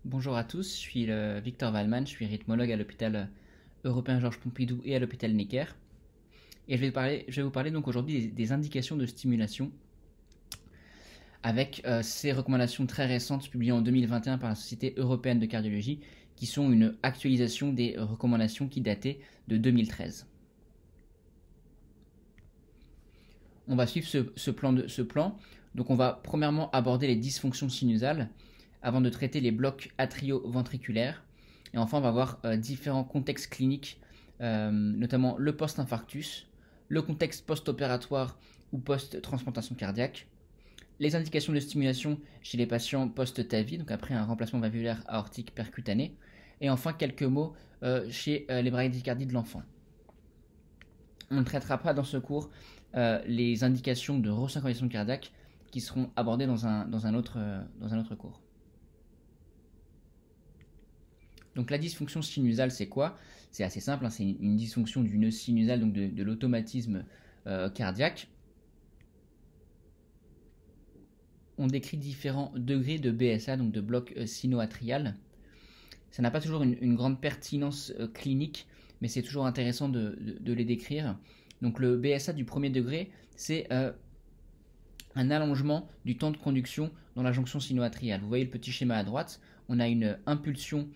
Bonjour à tous, je suis Victor Wallmann, je suis rythmologue à l'hôpital européen Georges Pompidou et à l'hôpital Necker. Et je vais vous parler donc aujourd'hui des indications de stimulation avec ces recommandations très récentes publiées en 2021 par la Société européenne de cardiologie qui sont une actualisation des recommandations qui dataient de 2013. On va suivre ce plan. Donc on va premièrement aborder les dysfonctions sinusales avant de traiter les blocs atrioventriculaires. Et enfin, on va voir différents contextes cliniques, notamment le post-infarctus, le contexte post-opératoire ou post-transplantation cardiaque, les indications de stimulation chez les patients post-TAVI, donc après un remplacement valvulaire aortique percutané, et enfin quelques mots chez les bradycardies de l'enfant. On ne traitera pas dans ce cours les indications de resynchronisation cardiaque qui seront abordées dans un autre cours. Donc la dysfonction sinusale, c'est quoi? C'est assez simple, hein, c'est une dysfonction du nœud sinusal, donc de l'automatisme cardiaque. On décrit différents degrés de BSA, donc de bloc sino-atrial. Ça n'a pas toujours une grande pertinence clinique, mais c'est toujours intéressant de les décrire. Donc le BSA du premier degré, c'est un allongement du temps de conduction dans la jonction sino-atriale. Vous voyez le petit schéma à droite, on a une impulsion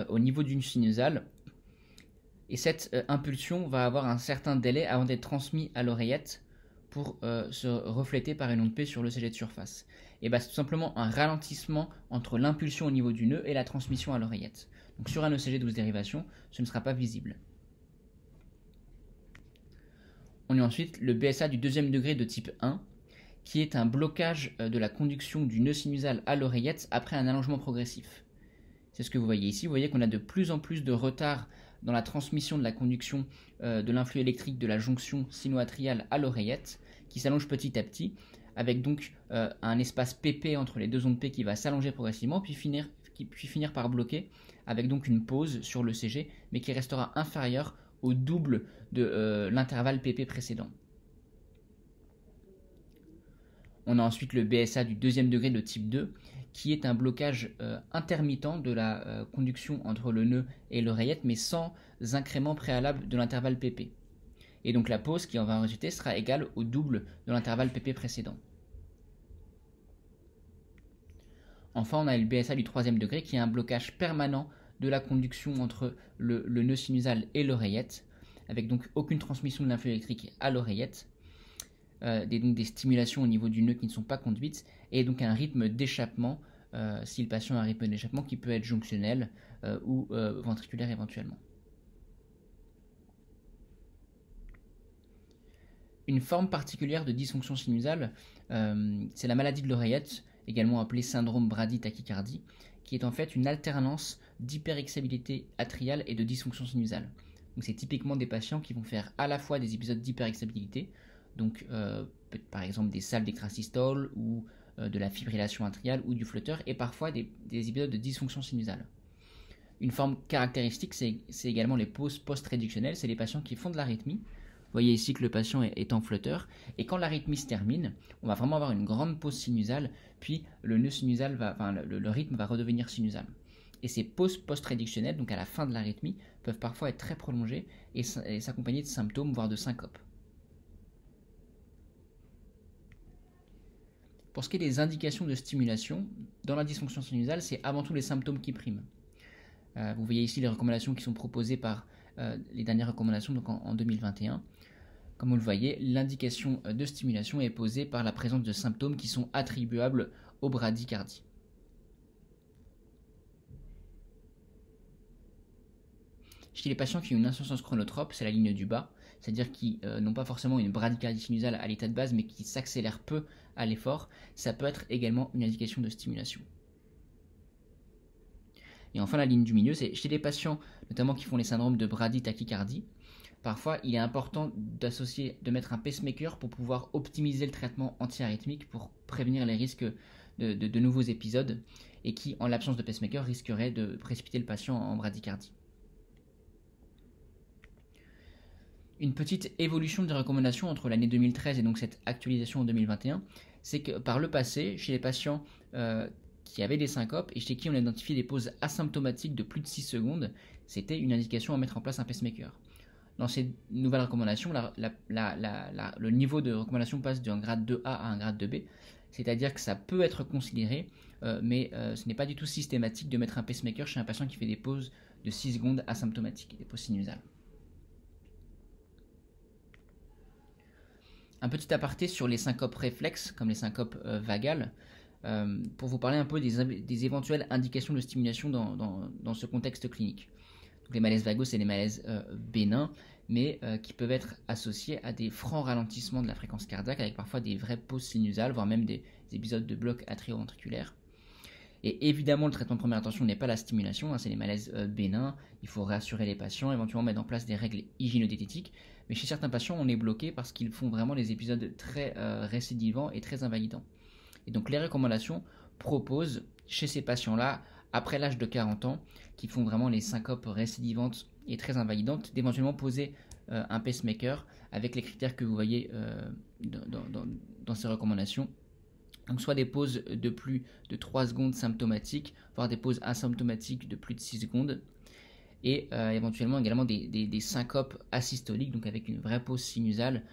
au niveau d'une sinusale, et cette impulsion va avoir un certain délai avant d'être transmise à l'oreillette pour se refléter par une onde P sur l'ECG de surface. Et c'est tout simplement un ralentissement entre l'impulsion au niveau du nœud et la transmission à l'oreillette. Donc sur un ECG 12 dérivation, ce ne sera pas visible. On a ensuite le BSA du deuxième degré de type 1, qui est un blocage de la conduction du nœud sinusal à l'oreillette après un allongement progressif. C'est ce que vous voyez ici. Vous voyez qu'on a de plus en plus de retard dans la transmission de la conduction de l'influx électrique de la jonction sino-atriale à l'oreillette, qui s'allonge petit à petit, avec donc un espace PP entre les deux ondes P qui va s'allonger progressivement, puis finir par bloquer, avec donc une pause sur l'ECG, mais qui restera inférieure au double de l'intervalle PP précédent. On a ensuite le BSA du deuxième degré de type 2, qui est un blocage intermittent de la conduction entre le nœud et l'oreillette, mais sans incrément préalable de l'intervalle PP. Et donc la pause qui en va résulter sera égale au double de l'intervalle PP précédent. Enfin, on a le BSA du troisième degré, qui est un blocage permanent de la conduction entre le nœud sinusal et l'oreillette, avec donc aucune transmission de l'influx électrique à l'oreillette, donc des stimulations au niveau du nœud qui ne sont pas conduites, et donc un rythme d'échappement, si le patient a un rythme d'échappement qui peut être jonctionnel ou ventriculaire éventuellement. Une forme particulière de dysfonction sinusale, c'est la maladie de l'oreillette, également appelée syndrome brady-tachycardie, qui est en fait une alternance d'hyperexcitabilité atriale et de dysfonction sinusale. Donc c'est typiquement des patients qui vont faire à la fois des épisodes d'hyperexcitabilité, donc par exemple des salles d'extrasystole ou de la fibrillation atriale ou du flotteur, et parfois des épisodes de dysfonction sinusale. Une forme caractéristique, c'est également les pauses post-réductionnelles, c'est les patients qui font de l'arythmie. Vous voyez ici que le patient est en flotteur, et quand l'arythmie se termine, on va vraiment avoir une grande pause sinusale, puis le nœud sinusal le rythme va redevenir sinusal. Et ces pauses post-réductionnelles, donc à la fin de l'arythmie, peuvent parfois être très prolongées et s'accompagner de symptômes, voire de syncopes. Pour ce qui est des indications de stimulation, dans la dysfonction sinusale, c'est avant tout les symptômes qui priment. Vous voyez ici les recommandations qui sont proposées par les dernières recommandations donc en 2021. Comme vous le voyez, l'indication de stimulation est posée par la présence de symptômes qui sont attribuables aux bradycardies. Chez les patients qui ont une insuffisance chronotrope, c'est la ligne du bas, c'est-à-dire qui n'ont pas forcément une bradycardie sinusale à l'état de base, mais qui s'accélèrent peu à l'effort, ça peut être également une indication de stimulation. Et enfin, la ligne du milieu, c'est chez les patients, notamment qui font les syndromes de brady-tachycardie. Parfois, il est important de mettre un pacemaker pour pouvoir optimiser le traitement antiarythmique pour prévenir les risques de nouveaux épisodes et qui, en l'absence de pacemaker, risqueraient de précipiter le patient en bradycardie. Une petite évolution des recommandations entre l'année 2013 et donc cette actualisation en 2021, c'est que par le passé, chez les patients qui avaient des syncopes et chez qui on a identifié des pauses asymptomatiques de plus de 6 secondes, c'était une indication à mettre en place un pacemaker. Dans ces nouvelles recommandations, le niveau de recommandation passe d'un grade 2A à un grade 2B, c'est-à-dire que ça peut être considéré, mais ce n'est pas du tout systématique de mettre un pacemaker chez un patient qui fait des pauses de 6 secondes asymptomatiques, des pauses sinusales. Un petit aparté sur les syncopes réflexes, comme les syncopes vagales, pour vous parler un peu des éventuelles indications de stimulation dans ce contexte clinique. Donc les malaises vagaux, c'est des malaises bénins, mais qui peuvent être associés à des francs ralentissements de la fréquence cardiaque, avec parfois des vraies pauses sinusales, voire même des épisodes de bloc atrioventriculaire. Et évidemment, le traitement de première intention n'est pas la stimulation, c'est les malaises bénins, il faut rassurer les patients, éventuellement mettre en place des règles hygiénodiététiques, mais chez certains patients, on est bloqué parce qu'ils font vraiment des épisodes très récidivants et très invalidants. Et donc les recommandations proposent chez ces patients-là, après l'âge de 40 ans, qui font vraiment les syncopes récidivantes et très invalidantes, d'éventuellement poser un pacemaker avec les critères que vous voyez dans ces recommandations. Donc soit des pauses de plus de 3 secondes symptomatiques, voire des pauses asymptomatiques de plus de 6 secondes, et éventuellement également des syncopes asystoliques, donc avec une vraie pause sinusale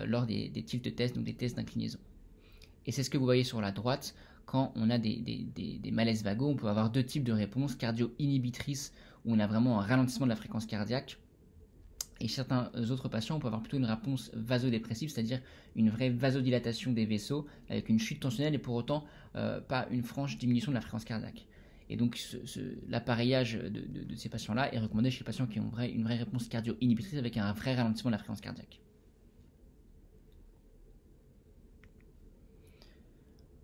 lors des tilt tests, donc des tests d'inclinaison. Et c'est ce que vous voyez sur la droite, quand on a des malaises vagaux, on peut avoir deux types de réponses, cardio-inhibitrices, où on a vraiment un ralentissement de la fréquence cardiaque, et certains autres patients, on peut avoir plutôt une réponse vasodépressive, c'est-à-dire une vraie vasodilatation des vaisseaux, avec une chute tensionnelle, et pour autant pas une franche diminution de la fréquence cardiaque. Et donc l'appareillage de ces patients-là est recommandé chez les patients qui ont une vraie réponse cardio-inhibitrice, avec un vrai ralentissement de la fréquence cardiaque.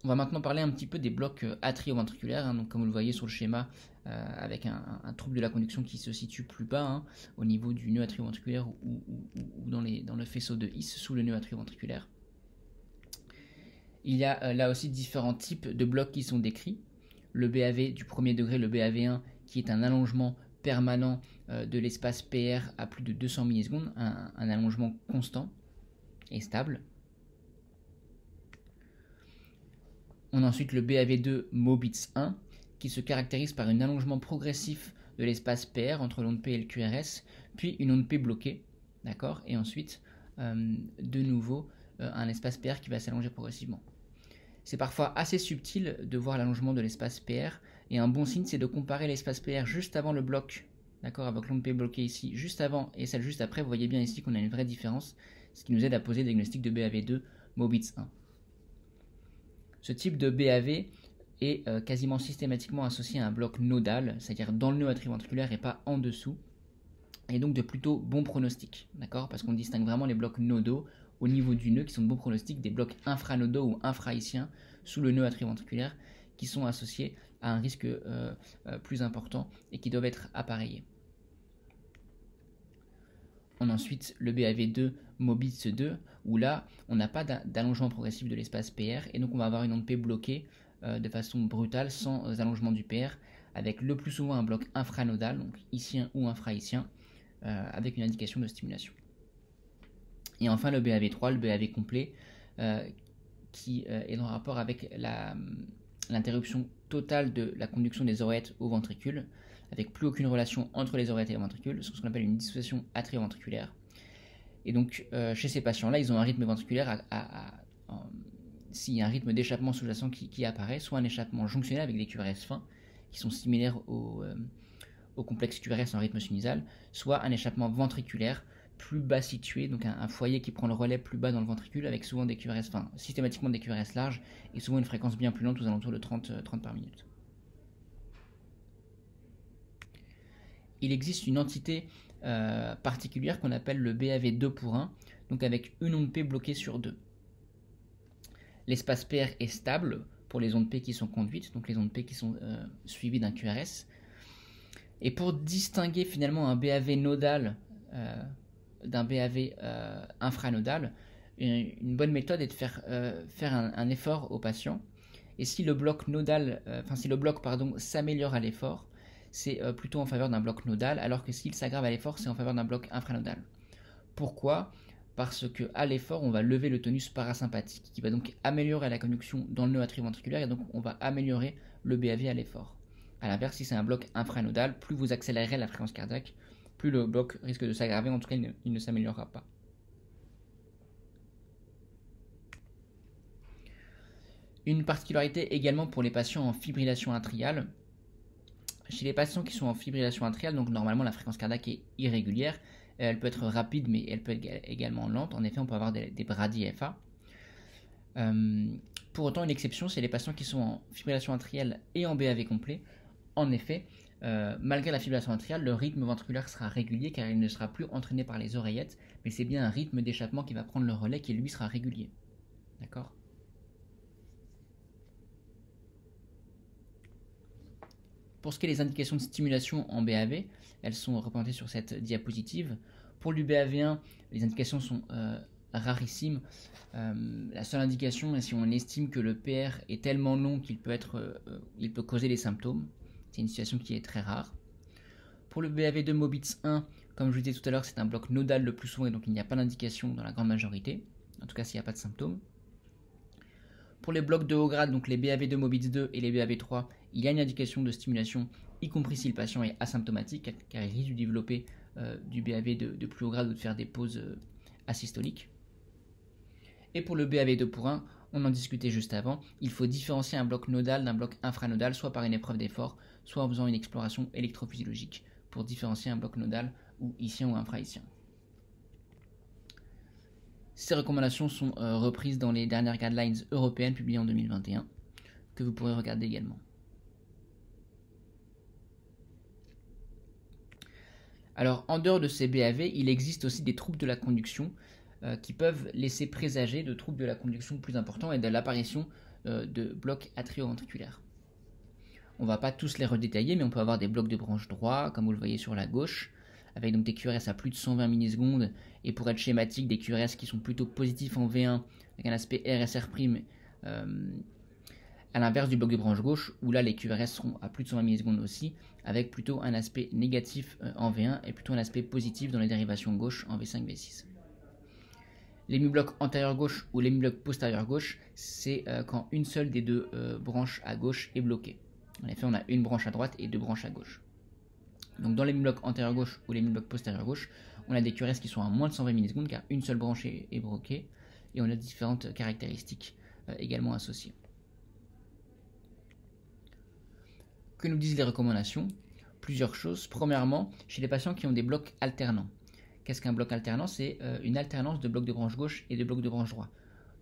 On va maintenant parler un petit peu des blocs atrioventriculaires, donc comme vous le voyez sur le schéma, avec un trouble de la conduction qui se situe plus bas, au niveau du nœud atrioventriculaire ou dans le faisceau de His sous le nœud atrioventriculaire. Il y a là aussi différents types de blocs qui sont décrits. Le BAV du premier degré, le BAV1, qui est un allongement permanent de l'espace PR à plus de 200 millisecondes, un allongement constant et stable. On a ensuite le BAV2 MOBITS 1 qui se caractérise par un allongement progressif de l'espace PR entre l'onde P et le QRS, puis une onde P bloquée, d'accord, et ensuite de nouveau un espace PR qui va s'allonger progressivement. C'est parfois assez subtil de voir l'allongement de l'espace PR, et un bon signe c'est de comparer l'espace PR juste avant le bloc, d'accord, avec l'onde P bloquée ici, juste avant et celle juste après. Vous voyez bien ici qu'on a une vraie différence, ce qui nous aide à poser le diagnostic de BAV2 MOBITS 1. Ce type de BAV est quasiment systématiquement associé à un bloc nodal, c'est-à-dire dans le nœud atrioventriculaire et pas en dessous, et donc de plutôt bons pronostics, d'accord, parce qu'on distingue vraiment les blocs nodaux au niveau du nœud qui sont de bons pronostics des blocs infranodaux ou infrahaïtiens sous le nœud atrioventriculaire qui sont associés à un risque plus important et qui doivent être appareillés. On a ensuite le BAV2 MOBITS 2, où là, on n'a pas d'allongement progressif de l'espace PR, et donc on va avoir une onde P bloquée de façon brutale, sans allongement du PR, avec le plus souvent un bloc infranodal, donc hissien ou infrahaïtien, avec une indication de stimulation. Et enfin le BAV3, le BAV complet, qui est en rapport avec l'interruption totale de la conduction des oreillettes au ventricule, avec plus aucune relation entre les oreillettes et le ventricule, ce qu'on appelle une dissociation atrioventriculaire. Et donc, chez ces patients-là, ils ont un rythme ventriculaire, s'il y a un rythme d'échappement sous-jacent qui apparaît, soit un échappement jonctionnel avec des QRS fins, qui sont similaires au complexe QRS en rythme sinusal, soit un échappement ventriculaire plus bas situé, donc un foyer qui prend le relais plus bas dans le ventricule, avec souvent des QRS fins, systématiquement des QRS larges, et souvent une fréquence bien plus lente, aux alentours de 30 par minute. Il existe une entité particulière qu'on appelle le BAV 2 pour 1, donc avec une onde P bloquée sur 2. L'espace PR est stable pour les ondes P qui sont conduites, donc les ondes P qui sont suivies d'un QRS. Et pour distinguer finalement un BAV nodal d'un BAV infranodal, une bonne méthode est de faire un effort au patient. Et si le bloc nodal, si le bloc s'améliore à l'effort, c'est plutôt en faveur d'un bloc nodal, alors que s'il s'aggrave à l'effort, c'est en faveur d'un bloc infranodal. Pourquoi ? parce que à l'effort, on va lever le tonus parasympathique, qui va donc améliorer la conduction dans le nœud atrioventriculaire, et donc on va améliorer le BAV à l'effort. A l'inverse, si c'est un bloc infranodal, plus vous accélérez la fréquence cardiaque, plus le bloc risque de s'aggraver, en tout cas il ne s'améliorera pas. Une particularité également pour les patients en fibrillation atriale. Chez les patients qui sont en fibrillation atriale, donc normalement la fréquence cardiaque est irrégulière, elle peut être rapide mais elle peut être également lente. En effet, on peut avoir des bradyes FA. Pour autant, une exception, c'est les patients qui sont en fibrillation atriale et en BAV complet. En effet, malgré la fibrillation atriale, le rythme ventriculaire sera régulier car il ne sera plus entraîné par les oreillettes, mais c'est bien un rythme d'échappement qui va prendre le relais qui lui sera régulier. D'accord ? Pour ce qui est des indications de stimulation en BAV, elles sont représentées sur cette diapositive. Pour le BAV1, les indications sont rarissimes. La seule indication est si on estime que le PR est tellement long qu'il peut causer des symptômes. C'est une situation qui est très rare. Pour le BAV2 Mobitz 1, comme je vous disais tout à l'heure, c'est un bloc nodal le plus souvent et donc il n'y a pas d'indication dans la grande majorité. En tout cas, s'il n'y a pas de symptômes. Pour les blocs de haut grade, donc les BAV2 Mobitz 2 et les BAV3, il y a une indication de stimulation, y compris si le patient est asymptomatique, car il risque de développer du BAV de plus haut grade ou de faire des pauses asystoliques. Et pour le BAV2 pour 1, on en discutait juste avant, il faut différencier un bloc nodal d'un bloc infranodal, soit par une épreuve d'effort, soit en faisant une exploration électrophysiologique, pour différencier un bloc nodal ou ischien ou infra-ischien. Ces recommandations sont reprises dans les dernières guidelines européennes publiées en 2021, que vous pourrez regarder également. Alors, en dehors de ces BAV, il existe aussi des troubles de la conduction qui peuvent laisser présager de troubles de la conduction plus importants et de l'apparition de blocs atrioventriculaires. On ne va pas tous les redétailler, mais on peut avoir des blocs de branche droit, comme vous le voyez sur la gauche, avec donc des QRS à plus de 120 millisecondes, et pour être schématique, des QRS qui sont plutôt positifs en V1, avec un aspect RSR', à l'inverse du bloc de branche gauche, où là les QRS seront à plus de 120 millisecondes aussi, avec plutôt un aspect négatif en V1 et plutôt un aspect positif dans les dérivations gauche en V5, V6. L'hémibloc antérieur gauche ou l'hémibloc postérieur gauche, c'est quand une seule des deux branches à gauche est bloquée. En effet, on a une branche à droite et deux branches à gauche. Donc dans l'hémibloc antérieur gauche ou l'hémibloc postérieur gauche, on a des QRS qui sont à moins de 120 millisecondes car une seule branche est bloquée et on a différentes caractéristiques également associées. Que nous disent les recommandations? Plusieurs choses. Premièrement, chez les patients qui ont des blocs alternants. Qu'est-ce qu'un bloc alternant? C'est une alternance de blocs de branche gauche et de blocs de branche droit.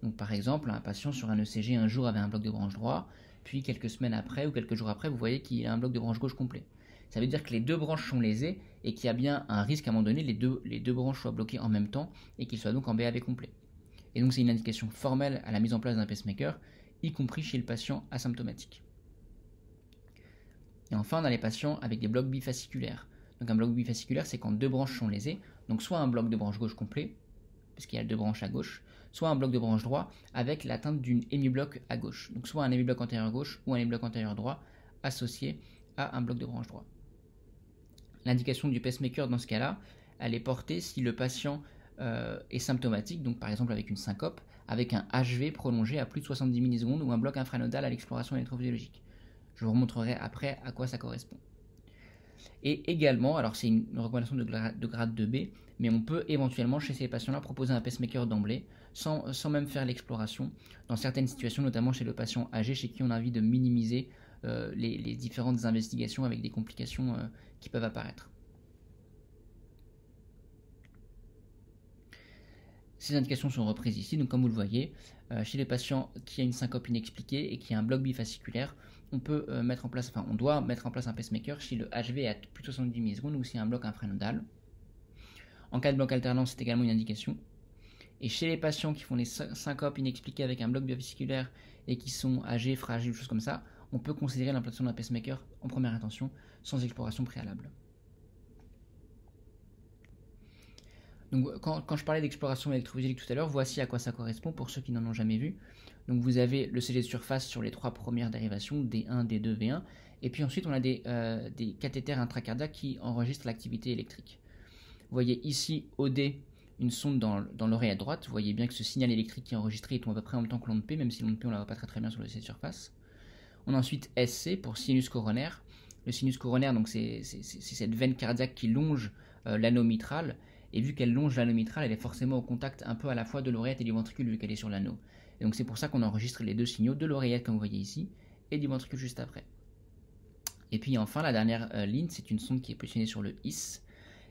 Donc par exemple, un patient sur un ECG un jour avait un bloc de branche droit, puis quelques semaines après ou quelques jours après, vous voyez qu'il a un bloc de branche gauche complet. Ça veut dire que les deux branches sont lésées et qu'il y a bien un risque à un moment donné, les deux branches soient bloquées en même temps et qu'ils soient donc en BAV complet. Et donc c'est une indication formelle à la mise en place d'un pacemaker, y compris chez le patient asymptomatique. Et enfin, on a les patients avec des blocs bifasciculaires. Donc un bloc bifasciculaire, c'est quand deux branches sont lésées, donc soit un bloc de branche gauche complet, puisqu'il y a deux branches à gauche, soit un bloc de branche droit avec l'atteinte d'une hémibloc à gauche. Donc soit un hémibloc antérieur gauche ou un hémibloc antérieur droit associé à un bloc de branche droit. L'indication du pacemaker dans ce cas-là, elle est portée si le patient est symptomatique, donc par exemple avec une syncope, avec un HV prolongé à plus de 70 millisecondes ou un bloc infranodal à l'exploration électrophysiologique. Je vous remontrerai après à quoi ça correspond. Et également, alors c'est une recommandation de grade 2B, mais on peut éventuellement chez ces patients-là proposer un pacemaker d'emblée, sans même faire l'exploration, dans certaines situations, notamment chez le patient âgé, chez qui on a envie de minimiser les différentes investigations avec des complications qui peuvent apparaître. Ces indications sont reprises ici, donc comme vous le voyez, chez les patients qui a une syncope inexpliquée et qui a un bloc bifasciculaire, on doit mettre en place un pacemaker si le HV est à plus de 70 millisecondes ou s'il y a un bloc infranodal. En cas de bloc alternant, c'est également une indication. Et chez les patients qui font des syncopes inexpliquées avec un bloc bifasciculaire et qui sont âgés, fragiles, choses comme ça, on peut considérer l'implantation d'un pacemaker en première intention sans exploration préalable. Donc, quand je parlais d'exploration électrophysiologique tout à l'heure, voici à quoi ça correspond pour ceux qui n'en ont jamais vu. Donc vous avez le CG de surface sur les trois premières dérivations, D1, D2, V1, et puis ensuite on a des cathéters intracardiaques qui enregistrent l'activité électrique. Vous voyez ici OD, une sonde dans l'oreille à droite. Vous voyez bien que ce signal électrique qui est enregistré tombe à peu près en même temps que l'onde P, même si l'onde P on la voit pas très bien sur le C de surface. On a ensuite SC pour sinus coronaire. Le sinus coronaire, donc c'est cette veine cardiaque qui longe l'anneau mitral, et vu qu'elle longe l'anneau mitral, elle est forcément au contact un peu à la fois de l'oreillette et du ventricule vu qu'elle est sur l'anneau. Et donc c'est pour ça qu'on enregistre les deux signaux de l'oreillette comme vous voyez ici, et du ventricule juste après. Et puis enfin la dernière ligne, c'est une sonde qui est positionnée sur le IS,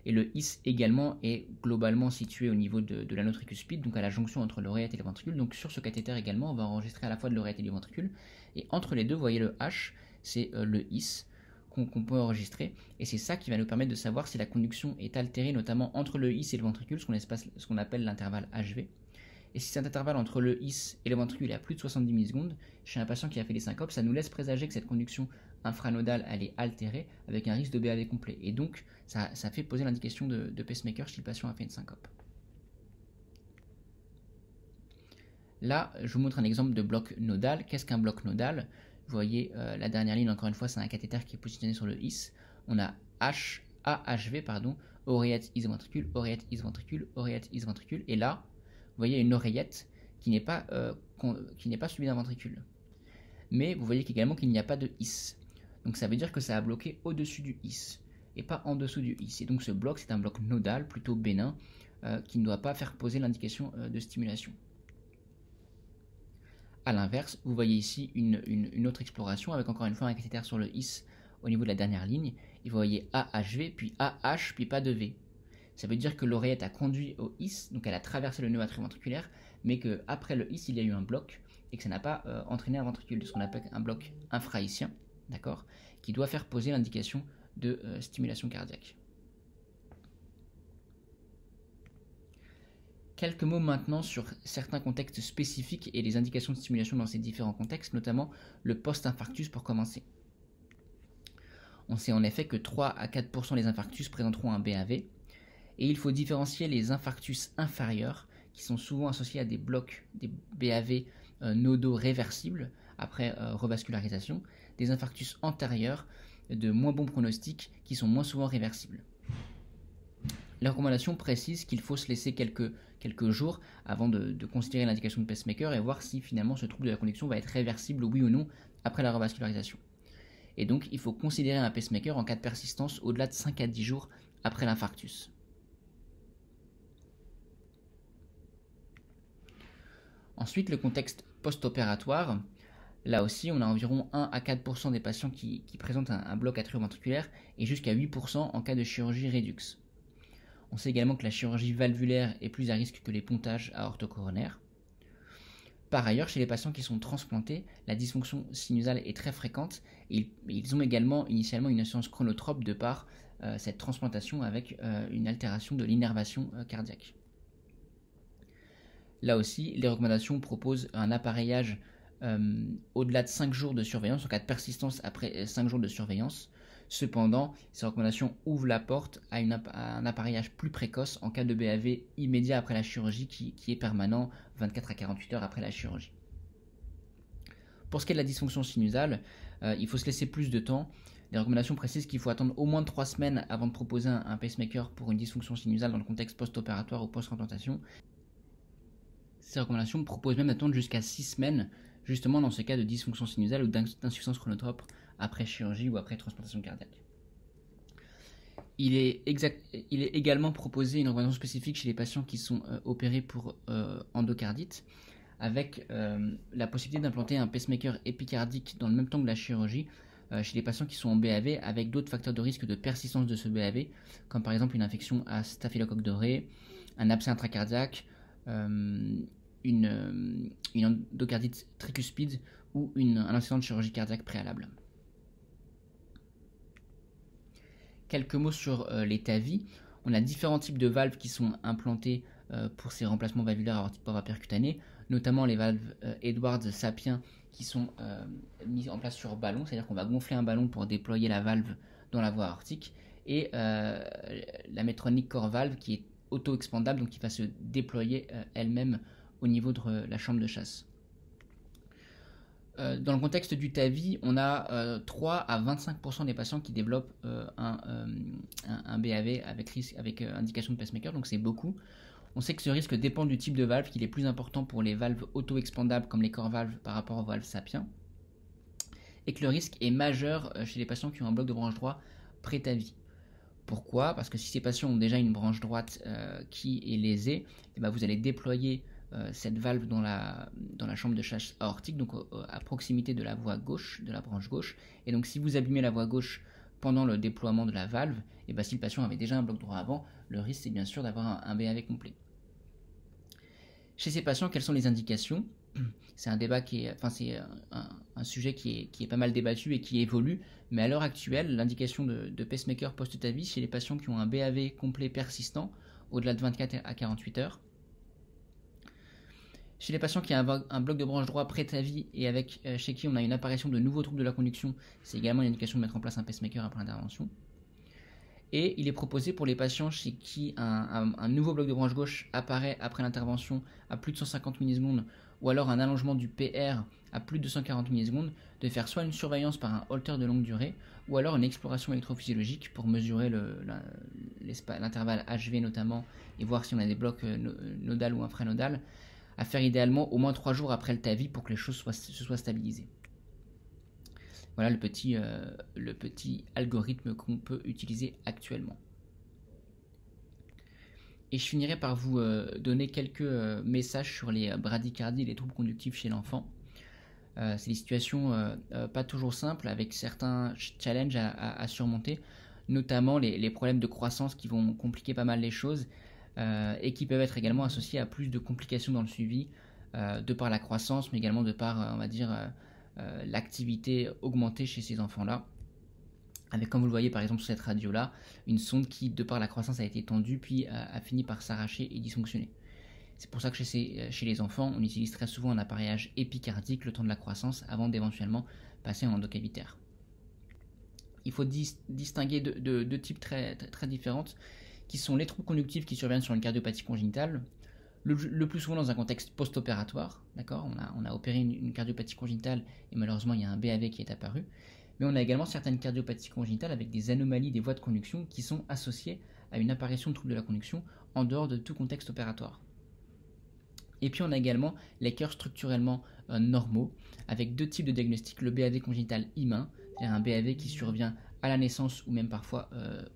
et le IS également est globalement situé au niveau de l'anneau tricuspide, donc à la jonction entre l'oreillette et le ventricule. Donc sur ce cathéter également, on va enregistrer à la fois de l'oreillette et du ventricule, et entre les deux, vous voyez le H, c'est le IS qu'on peut enregistrer, et c'est ça qui va nous permettre de savoir si la conduction est altérée, notamment entre le IS et le ventricule, ce qu'on appelle l'intervalle HV. Et si cet intervalle entre le IS et le ventricule est à plus de 70 millisecondes, chez un patient qui a fait des syncopes, ça nous laisse présager que cette conduction infranodale elle est altérée avec un risque de BAV complet. Et donc, ça fait poser l'indication de pacemaker si le patient a fait une syncope. Là, je vous montre un exemple de bloc nodal. Qu'est-ce qu'un bloc nodal? Vous voyez, la dernière ligne, encore une fois, c'est un cathéter qui est positionné sur le IS. On a AHV, oreillette, is-ventricule, oreillette, is-ventricule, oreillette, is-ventricule. Et là, vous voyez une oreillette qui n'est pas suivie d'un ventricule. Mais vous voyez également qu'il n'y a pas de IS. Donc ça veut dire que ça a bloqué au-dessus du IS et pas en dessous du IS. Et donc ce bloc, c'est un bloc nodal, plutôt bénin, qui ne doit pas faire poser l'indication de stimulation. A l'inverse, vous voyez ici une autre exploration avec encore une fois un cathéter sur le IS au niveau de la dernière ligne. Et vous voyez AHV, puis AH, puis pas de V. Ça veut dire que l'oreillette a conduit au IS, donc elle a traversé le nœud atrioventriculaire, mais qu'après le IS, il y a eu un bloc et que ça n'a pas entraîné un ventricule, ce qu'on appelle un bloc infraïsien, d'accord, qui doit faire poser l'indication de stimulation cardiaque. Quelques mots maintenant sur certains contextes spécifiques et les indications de stimulation dans ces différents contextes, notamment le post-infarctus pour commencer. On sait en effet que 3 à 4% des infarctus présenteront un BAV, et il faut différencier les infarctus inférieurs, qui sont souvent associés à des blocs, des BAV nodaux réversibles après revascularisation, des infarctus antérieurs de moins bon pronostic qui sont moins souvent réversibles. Les recommandations précisent qu'il faut se laisser quelques jours avant de considérer l'indication de pacemaker et voir si finalement ce trouble de la conduction va être réversible oui ou non après la revascularisation. Et donc il faut considérer un pacemaker en cas de persistance au-delà de 5 à 10 jours après l'infarctus. Ensuite, le contexte post-opératoire. Là aussi, on a environ 1 à 4% des patients qui présentent un bloc atrioventriculaire et jusqu'à 8% en cas de chirurgie rédux. On sait également que la chirurgie valvulaire est plus à risque que les pontages aortocoronaires. Par ailleurs, chez les patients qui sont transplantés, la dysfonction sinusale est très fréquente et ils ont également initialement une insuffisance chronotrope de par cette transplantation avec une altération de l'innervation cardiaque. Là aussi, les recommandations proposent un appareillage au-delà de 5 jours de surveillance, en cas de persistance après 5 jours de surveillance. Cependant, ces recommandations ouvrent la porte à un appareillage plus précoce en cas de BAV immédiat après la chirurgie qui est permanent 24 à 48 heures après la chirurgie. Pour ce qui est de la dysfonction sinusale, il faut se laisser plus de temps. Les recommandations précisent qu'il faut attendre au moins 3 semaines avant de proposer un pacemaker pour une dysfonction sinusale dans le contexte post-opératoire ou post-implantation. Ces recommandations proposent même d'attendre jusqu'à 6 semaines, justement dans ce cas de dysfonction sinusale ou d'insuffisance chronotrope après chirurgie ou après transplantation cardiaque. Il est également proposé une recommandation spécifique chez les patients qui sont opérés pour endocardite, avec la possibilité d'implanter un pacemaker épicardique dans le même temps que la chirurgie chez les patients qui sont en BAV avec d'autres facteurs de risque de persistance de ce BAV, comme par exemple une infection à staphylocoque doré, un abcès intracardiaque, une endocardite tricuspide ou un incident de chirurgie cardiaque préalable. Quelques mots sur les TAVI. On a différents types de valves qui sont implantées pour ces remplacements valvulaires aortiques par voie percutanée, notamment les valves Edwards Sapien qui sont mises en place sur ballon, c'est-à-dire qu'on va gonfler un ballon pour déployer la valve dans la voie aortique, et la Medtronic Core Valve qui est auto-expandable, donc qui va se déployer elle-même au niveau de la chambre de chasse. Dans le contexte du TAVI, on a 3 à 25% des patients qui développent un BAV avec indication de pacemaker, donc c'est beaucoup. On sait que ce risque dépend du type de valve, qu'il est plus important pour les valves auto-expandables comme les corps valves par rapport aux valves Sapiens, et que le risque est majeur chez les patients qui ont un bloc de branche droit pré-TAVI. Pourquoi? Parce que si ces patients ont déjà une branche droite qui est lésée, et ben vous allez déployer cette valve dans la chambre de chasse aortique, donc à proximité de la voie gauche, de la branche gauche. Et donc si vous abîmez la voie gauche pendant le déploiement de la valve, et ben si le patient avait déjà un bloc droit avant, le risque c'est bien sûr d'avoir un BAV complet. Chez ces patients, quelles sont les indications? C'est un débat c'est un sujet qui est pas mal débattu et qui évolue, mais à l'heure actuelle, l'indication de pacemaker post-TAVI chez les patients qui ont un BAV complet persistant, au-delà de 24 à 48 heures. Chez les patients qui ont un bloc de branche droit pré-TAVI et chez qui on a une apparition de nouveaux troubles de la conduction, c'est également une indication de mettre en place un pacemaker après l'intervention. Et il est proposé pour les patients chez qui un nouveau bloc de branche gauche apparaît après l'intervention à plus de 150 millisecondes, ou alors un allongement du PR à plus de 240 millisecondes, de faire soit une surveillance par un holter de longue durée, ou alors une exploration électrophysiologique pour mesurer l'intervalle HV notamment, et voir si on a des blocs nodales ou infranodales, à faire idéalement au moins 3 jours après le TAVI pour que les choses se soient stabilisées. Voilà le petit algorithme qu'on peut utiliser actuellement. Et je finirai par vous donner quelques messages sur les bradycardies et les troubles conductifs chez l'enfant. C'est des situations pas toujours simples, avec certains challenges à surmonter, notamment les problèmes de croissance qui vont compliquer pas mal les choses et qui peuvent être également associés à plus de complications dans le suivi, de par la croissance, mais également de par, on va dire, l'activité augmentée chez ces enfants-là. Avec, comme vous le voyez par exemple sur cette radio-là, une sonde qui, de par la croissance, a été tendue, puis a fini par s'arracher et dysfonctionner. C'est pour ça que chez les enfants, on utilise très souvent un appareillage épicardique le temps de la croissance, avant d'éventuellement passer en endocavitaire. Il faut distinguer deux types très, très différentes, qui sont les troubles conductifs qui surviennent sur une cardiopathie congénitale, le plus souvent dans un contexte post-opératoire, d'accord, on a opéré une cardiopathie congénitale et malheureusement il y a un BAV qui est apparu, mais on a également certaines cardiopathies congénitales avec des anomalies des voies de conduction qui sont associées à une apparition de troubles de la conduction en dehors de tout contexte opératoire. Et puis on a également les cœurs structurellement normaux, avec deux types de diagnostics, le BAV congénital humain, c'est-à-dire un BAV qui survient à la naissance ou même parfois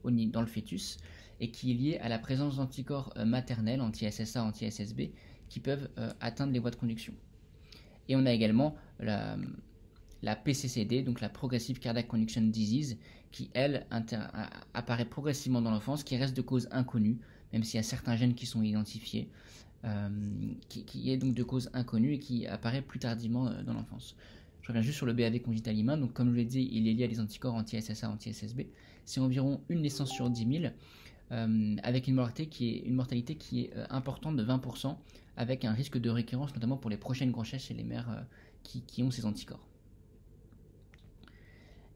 dans le fœtus, et qui est lié à la présence d'anticorps maternels, anti-SSA, anti-SSB, qui peuvent atteindre les voies de conduction. Et on a également la PCCD, donc la Progressive Cardiac Conduction Disease, qui elle apparaît progressivement dans l'enfance, qui reste de cause inconnue, même s'il y a certains gènes qui sont identifiés, qui est donc de cause inconnue et qui apparaît plus tardivement dans l'enfance. Je reviens juste sur le BAV congénital humain, donc comme je l'ai dit, il est lié à des anticorps anti-SSA, anti-SSB. C'est environ une naissance sur 10 000, avec une mortalité qui est importante de 20%, avec un risque de récurrence, notamment pour les prochaines grossesses chez les mères qui ont ces anticorps.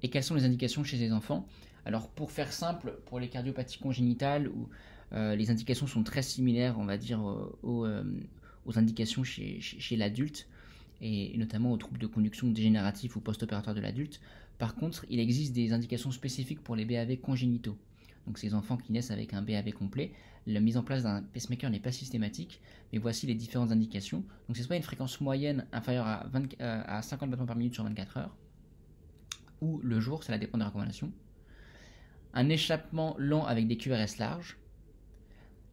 Et quelles sont les indications chez les enfants? Alors pour faire simple, pour les cardiopathies congénitales, les indications sont très similaires, on va dire, aux indications chez l'adulte, et notamment aux troubles de conduction dégénératifs ou post-opératoires de l'adulte. Par contre, il existe des indications spécifiques pour les BAV congénitaux. Donc ces enfants qui naissent avec un BAV complet, la mise en place d'un pacemaker n'est pas systématique, mais voici les différentes indications. Donc c'est soit une fréquence moyenne inférieure à 50 battements par minute sur 24 heures, ou le jour, cela dépend des recommandations, un échappement lent avec des QRS larges,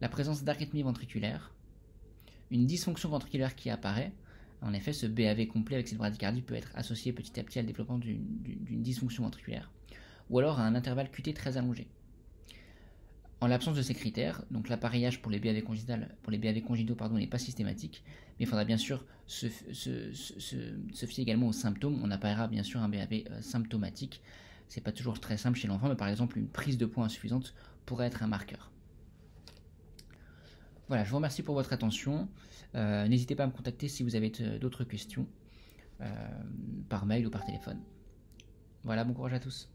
la présence d'arythmie ventriculaire, une dysfonction ventriculaire qui apparaît. En effet, ce BAV complet avec cette bradycardie peut être associé petit à petit à le développement d'une dysfonction ventriculaire, ou alors à un intervalle QT très allongé. En l'absence de ces critères, donc l'appareillage pour les BAV congénitaux n'est pas systématique, mais il faudra bien sûr se fier également aux symptômes. On appareillera bien sûr un BAV symptomatique. C'est pas toujours très simple chez l'enfant, mais par exemple une prise de poids insuffisante pourrait être un marqueur. Voilà, je vous remercie pour votre attention. N'hésitez pas à me contacter si vous avez d'autres questions, par mail ou par téléphone. Voilà, bon courage à tous.